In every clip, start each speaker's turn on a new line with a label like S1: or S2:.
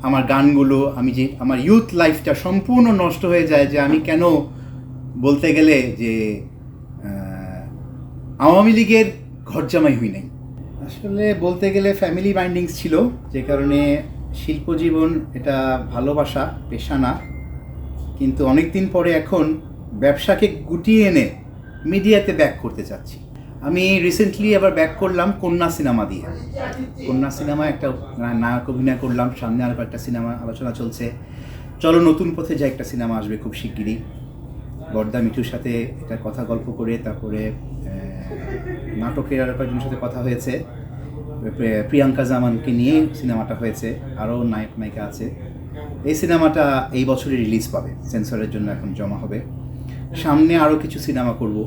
S1: আমার গানগুলো আমার ইউথ লাইফটা সম্পূর্ণ নষ্ট হয়ে যায় যে আমি কেন বলতে গেলে যে আওয়ামী লীগের ঘরজামাই হই নাই। আসলে বলতে গেলে ফ্যামিলি বাইন্ডিংস ছিল, যে কারণে শিল্পজীবন এটা ভালোবাসা, পেশা না। কিন্তু অনেক দিন পরে এখন ব্যবসাকে গুটিয়ে এনে মিডিয়াতে ব্যাক করতে চাচ্ছি। আমি রিসেন্টলি আবার ব্যাক করলাম কন্যা সিনেমা দিয়ে। কন্যা সিনেমা একটা নায়ক অভিনয় করলাম, সামনে আরও একটা সিনেমা আলোচনা চলছে। চলো নতুন পথে যা একটা সিনেমা আসবে খুব শিগগিরই। বর্দা মিঠুর সাথে এটা কথা গল্প করে, তারপরে নাটকের আরও কয়েকজনের সাথে কথা হয়েছে, প্রিয়াঙ্কা জামানকে নিয়ে সিনেমাটা হয়েছে, আরও নায়ক নায়িকা আছে। এই সিনেমাটা এই বছরই রিলিজ পাবে, সেন্সরের জন্য এখন জমা হবে। সামনে আরও কিছু সিনেমা করব।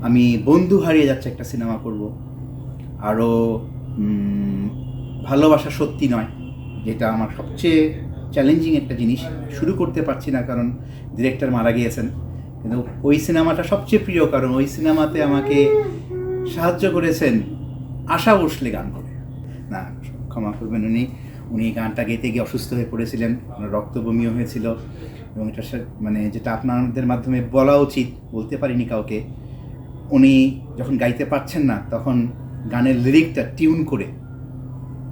S1: আমি বন্ধু হারিয়ে যাচ্ছে একটা সিনেমা করব। আরও ভালোবাসা সত্যি নয়, যেটা আমার সবচেয়ে চ্যালেঞ্জিং একটা জিনিস, শুরু করতে পারছি না কারণ ডিরেক্টর মারা গিয়েছেন। কিন্তু ওই সিনেমাটা সবচেয়ে প্রিয়, কারণ ওই সিনেমাতে আমাকে সাহায্য করেছেন আশা ভোসলে গান করে। না, ক্ষমা করবেন, উনি গানটা গেতে গিয়ে অসুস্থ হয়ে পড়েছিলেন, রক্তবমিও হয়েছিল। এবং এটা মানে যেটা আপনাদের মাধ্যমে বলা উচিত, বলতে পারিনি কাউকে, উনি যখন গাইতে পারছেন না তখন গানের লিরিকটা টিউন করে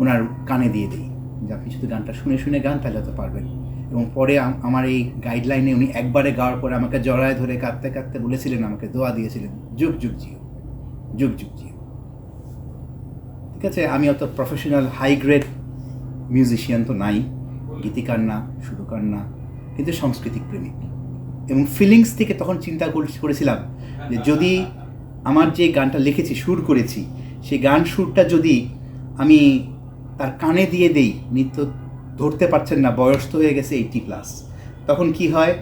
S1: ওনার কানে দিয়ে দিই, যে আপনি শুধু গানটা শুনে শুনে গান তাহলে হয়তো পারবেন। এবং পরে আমার এই গাইডলাইনে উনি একবারে গাওয়ার পরে আমাকে জড়ায় ধরে কাঁদতে কাঁদতে বলেছিলেন, আমাকে দোয়া দিয়েছিলেন, যুগ যুগ জিও, যুগ যুগ জিও। ঠিক আছে, আমি অত প্রফেশনাল হাই গ্রেড মিউজিশিয়ান তো নাই, গীতিকার না, সুরকার না, কিন্তু সাংস্কৃতিক প্রেমিক। এবং ফিলিংস থেকে তখন চিন্তা করেছিলাম যে যদি আমার যে গানটা লিখেছি, সুর করেছি, সেই গান সুরটা যদি আমি তার কানে দিয়ে দেই, নৃত্য ধরতে পারছেন না, বয়স তো হয়ে গেছে 80+, তখন কি হয়?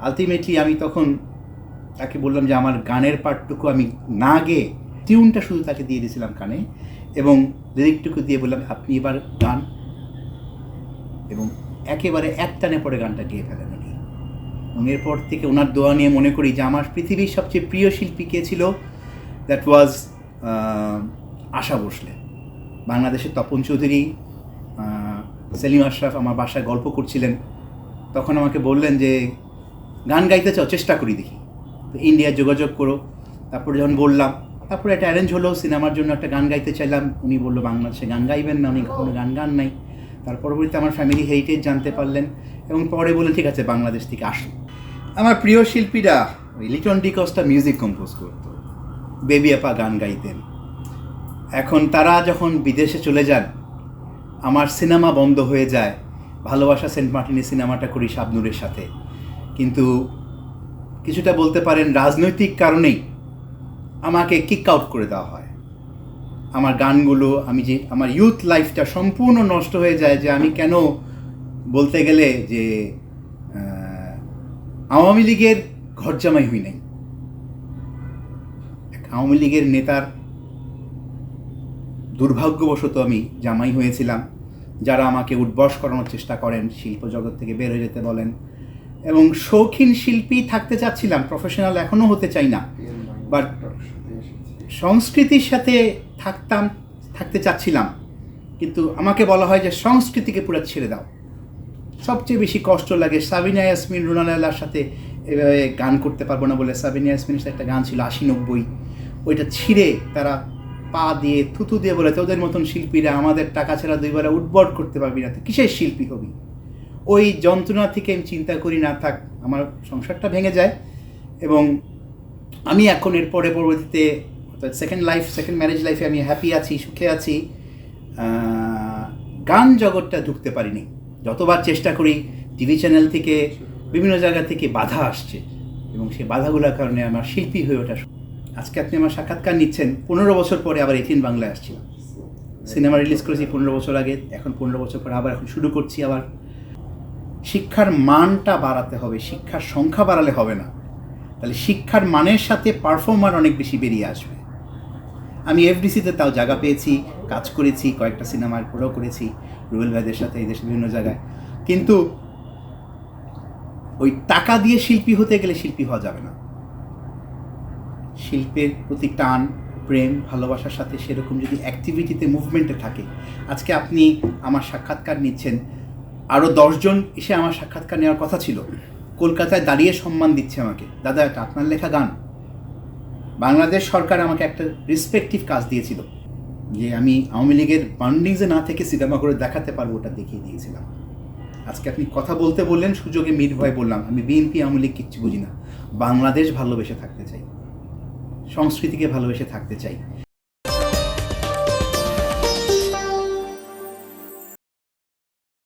S1: আলটিমেটলি আমি তখন তাকে বললাম যে আমার গানের পার্টটুকু আমি না গেয়ে টিউনটা শুধু তাকে দিয়ে দিয়েছিলাম কানে, এবং লিরিকটুকু দিয়ে বললাম আপনি এবার গান, এবং একেবারে একটানে পরে গানটা গেয়ে ফেলেন উনি। এবং এরপর থেকে ওনার দোয়া নিয়ে মনে করি যে আমার পৃথিবীর সবচেয়ে প্রিয় শিল্পী কে ছিল, দ্যাট ওয়াজ আশা ভোসলে। বাংলাদেশের তপন চৌধুরী, সেলিম আশরাফ আমার বাসায় গল্প করছিলেন, তখন আমাকে বললেন যে গান গাইতে চাও, চেষ্টা করি দেখি, তো ইন্ডিয়া যোগাযোগ করো। তারপরে যখন বললাম, তারপরে একটা অ্যারেঞ্জ হলো, সিনেমার জন্য একটা গান গাইতে চাইলাম। উনি বললো বাংলাদেশে গান গাইবেন না, উনি কোনো গান নাই। তার পরবর্তীতে আমার ফ্যামিলি হেরিটেজ জানতে পারলেন, এবং পরে বললেন ঠিক আছে বাংলাদেশ থেকে আসুন। আমার প্রিয় শিল্পীরা, লিটন ডিকস্টা মিউজিক কম্পোজ করত, বেবি আপা গান গাইতেন। এখন তারা যখন বিদেশে চলে যান, আমার সিনেমা বন্ধ হয়ে যায়। ভালোবাসা সেন্ট মার্টিনের সিনেমাটা করি শাবনূরের সাথে, কিন্তু কিছুটা বলতে পারেন রাজনৈতিক কারণেই আমাকে কিক আউট করে দেওয়া হয়। আমার গানগুলো আমার ইউথ লাইফটা সম্পূর্ণ নষ্ট হয়ে যায় যে আমি কেন বলতে গেলে যে আওয়ামী লীগের ঘরজামাই হই নাই। আওয়ামী লীগের নেতার দুর্ভাগ্যবশত আমি জামাই হয়েছিলাম, যারা আমাকে উদ্বস করানোর চেষ্টা করেন, শিল্প জগৎ থেকে বের হয়ে যেতে বলেন। এবং শৌখিন শিল্পী থাকতে চাচ্ছিলাম, প্রফেশনাল এখনও হতে চাই না, বাট সংস্কৃতির সাথে থাকতে চাচ্ছিলাম। কিন্তু আমাকে বলা হয় যে সংস্কৃতিকে পুরো ছেড়ে দাও। সবচেয়ে বেশি কষ্ট লাগে সাবিনা ইয়াসমিন, রুনা লায়লার সাথে এভাবে গান করতে পারবো না বলে। সাবিনা ইয়াসমিনের সাথে একটা গান ছিল 80-90, ওইটা ছিঁড়ে তারা পা দিয়ে থুতু দিয়ে বলে তোদের মতন শিল্পীরা আমাদের টাকা ছাড়া দুইবার উদ্ভট করতে পারবি না, তো কিসের শিল্পী হবি। ওই যন্ত্রণা থেকে আমি চিন্তা করি না থাক, আমার সংসারটা ভেঙে যায়। এবং আমি এখন এর পরবর্তীতে সেকেন্ড ম্যারেজ লাইফে আমি হ্যাপি আছি, সুখে আছি। গান জগৎটা ঢুকতে পারিনি, যতবার চেষ্টা করি টিভি চ্যানেল থেকে, বিভিন্ন জায়গা থেকে বাধা আসছে, এবং সেই বাধাগুলোর কারণে আমার শিল্পী হয়ে ওঠা। আজকে আপনি আমার সাক্ষাৎকার নিচ্ছেন, 15 বছর পরে আবার এটিএন বাংলায় আসছিলাম। সিনেমা রিলিজ করেছি 15 বছর আগে, এখন 15 বছর পরে আবার এখন শুরু করছি। আবার শিক্ষার মানটা বাড়াতে হবে, শিক্ষার সংখ্যা বাড়ালে হবে না, তাহলে শিক্ষার মানের সাথে পারফর্মার অনেক বেশি বেরিয়ে আসবে। আমি এফডিসিতে তাও জায়গা পেয়েছি, কাজ করেছি, কয়েকটা সিনেমার পরেও করেছি রুবেল ভাইদের সাথে এই দেশের বিভিন্ন জায়গায়। কিন্তু ওই টাকা দিয়ে শিল্পী হতে গেলে শিল্পী হওয়া যাবে না। শিল্পের প্রতি টান, প্রেম, ভালোবাসার সাথে সেরকম যদি অ্যাক্টিভিটিতে, মুভমেন্টে থাকে। আজকে আপনি আমার সাক্ষাৎকার নিচ্ছেন, আরও 10জন এসে আমার সাক্ষাৎকার নেওয়ার কথা ছিল, কলকাতায় দাঁড়িয়ে সম্মান দিচ্ছে আমাকে। দাদা, এটা আপনার লেখা গান। বাংলাদেশ সরকার আমাকে একটা রেসপেক্টিভ কাজ দিয়েছিল, যে আমি আওয়ামী লীগের বান্ডিংসে না থেকে সিনেমা করে দেখাতে পারবো, ওটা দেখিয়ে দিয়েছিলাম। আজকে আপনি কথা বলতে বললেন, সুযোগে নির্ভয় বললাম, আমি বিএনপি আওয়ামী লীগ কিচ্ছু বুঝি না, বাংলাদেশ ভালোবেসে থাকতে চাই, সংস্কৃতিকে ভালোবেসে থাকতে চাই।